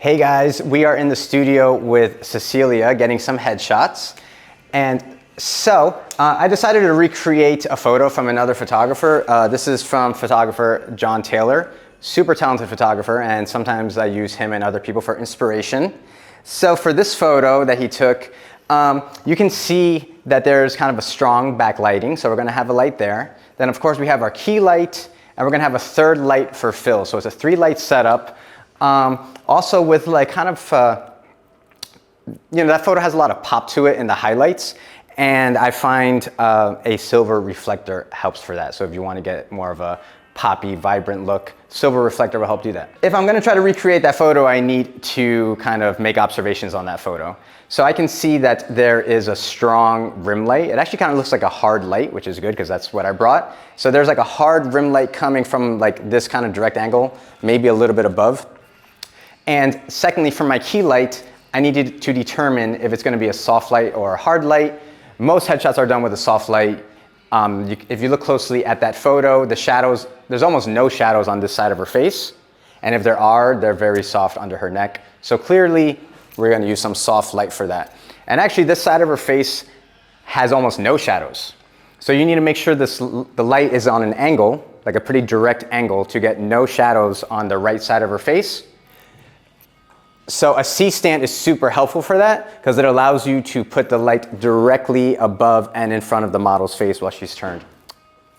Hey guys, we are in the studio with Cecilia getting some headshots. And so I decided to recreate a photo from another photographer. This is from photographer Jon Taylor, super talented photographer, and sometimes I use him and other people for inspiration. So for this photo that he took, you can see that there's kind of a strong backlighting, so we're gonna have a light there. Then of course we have our key light, and we're gonna have a third light for fill. So it's a 3-light setup. Also with like kind of, that photo has a lot of pop to it in the highlights, and I find a silver reflector helps for that. So if you want to get more of a poppy, vibrant look, silver reflector will help do that. If I'm going to try to recreate that photo, I need to kind of make observations on that photo. So I can see that there is a strong rim light. It actually kind of looks like a hard light, which is good because that's what I brought. So there's like a hard rim light coming from like this kind of direct angle, maybe a little bit above. And secondly, for my key light, I needed to determine if it's going to be a soft light or a hard light. Most headshots are done with a soft light. If you look closely at that photo, the shadows, there's almost no shadows on this side of her face. And if there are, they're very soft under her neck. So clearly, we're going to use some soft light for that. And actually, this side of her face has almost no shadows. So you need to make sure the light is on an angle, like a pretty direct angle, to get no shadows on the right side of her face. So a C-stand is super helpful for that because it allows you to put the light directly above and in front of the model's face while she's turned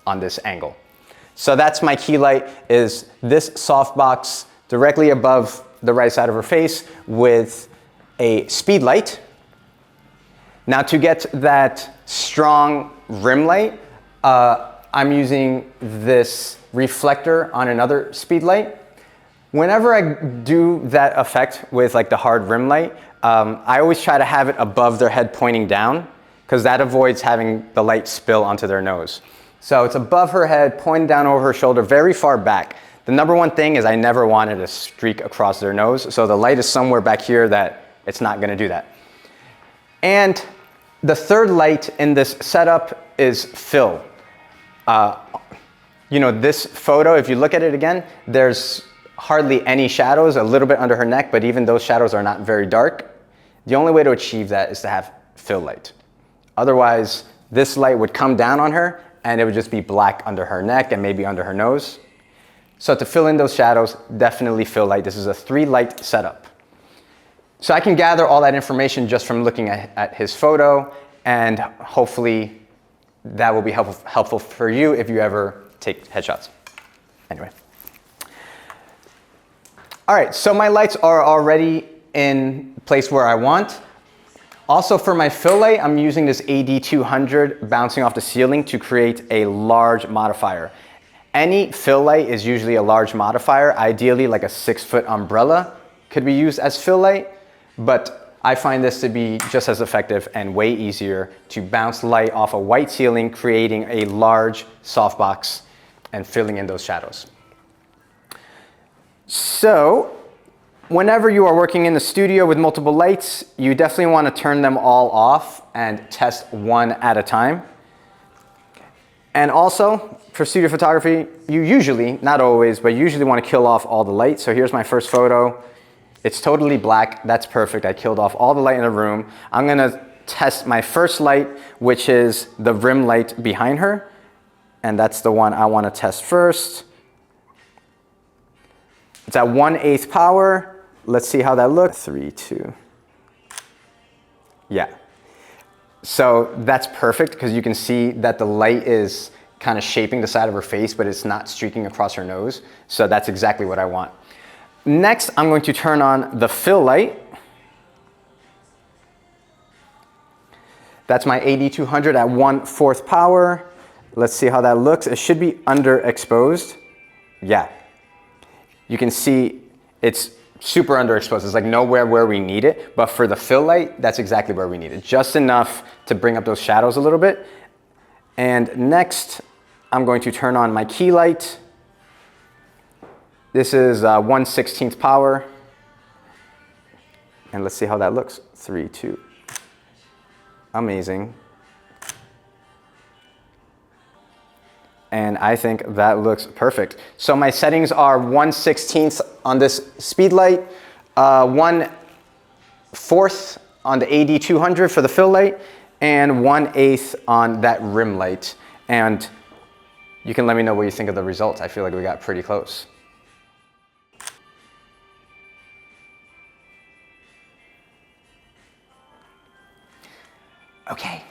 on this angle. So that's my key light, is this softbox directly above the right side of her face with a speed light. Now to get that strong rim light, I'm using this reflector on another speed light. Whenever I do that effect with like the hard rim light, I always try to have it above their head pointing down because that avoids having the light spill onto their nose. So it's above her head, pointing down over her shoulder, very far back. The number one thing is I never wanted a streak across their nose, so the light is somewhere back here that it's not gonna do that. And the third light in this setup is fill. This photo, if you look at it again, there's hardly any shadows, a little bit under her neck, but even those shadows are not very dark. The only way to achieve that is to have fill light. Otherwise, this light would come down on her and it would just be black under her neck and maybe under her nose. So to fill in those shadows, definitely fill light. This is a 3-light setup. So I can gather all that information just from looking at his photo, and hopefully that will be helpful for you if you ever take headshots. Anyway. All right, so my lights are already in place where I want. Also for my fill light, I'm using this AD200 bouncing off the ceiling to create a large modifier. Any fill light is usually a large modifier. Ideally, like a 6-foot umbrella could be used as fill light, but I find this to be just as effective and way easier to bounce light off a white ceiling, creating a large softbox and filling in those shadows. So whenever you are working in the studio with multiple lights, you definitely want to turn them all off and test one at a time. And also for studio photography, you usually, not always, but usually want to kill off all the light. So here's my first photo. It's totally black. That's perfect. I killed off all the light in the room. I'm going to test my first light, which is the rim light behind her. And that's the one I want to test first. It's at 1/8 power. Let's see how that looks. 3, 2. Yeah. So that's perfect because you can see that the light is kind of shaping the side of her face, but it's not streaking across her nose. So that's exactly what I want. Next, I'm going to turn on the fill light. That's my AD200 at 1/4 power. Let's see how that looks. It should be underexposed. Yeah. You can see it's super underexposed. It's like nowhere where we need it, but for the fill light, that's exactly where we need it. Just enough to bring up those shadows a little bit. And next, I'm going to turn on my key light. This is 1/16 power. And let's see how that looks. 3, 2. Amazing. And I think that looks perfect. So my settings are 1/16 on this speed light, 1/4 on the AD200 for the fill light, and 1/8 on that rim light. And you can let me know what you think of the results. I feel like we got pretty close. Okay,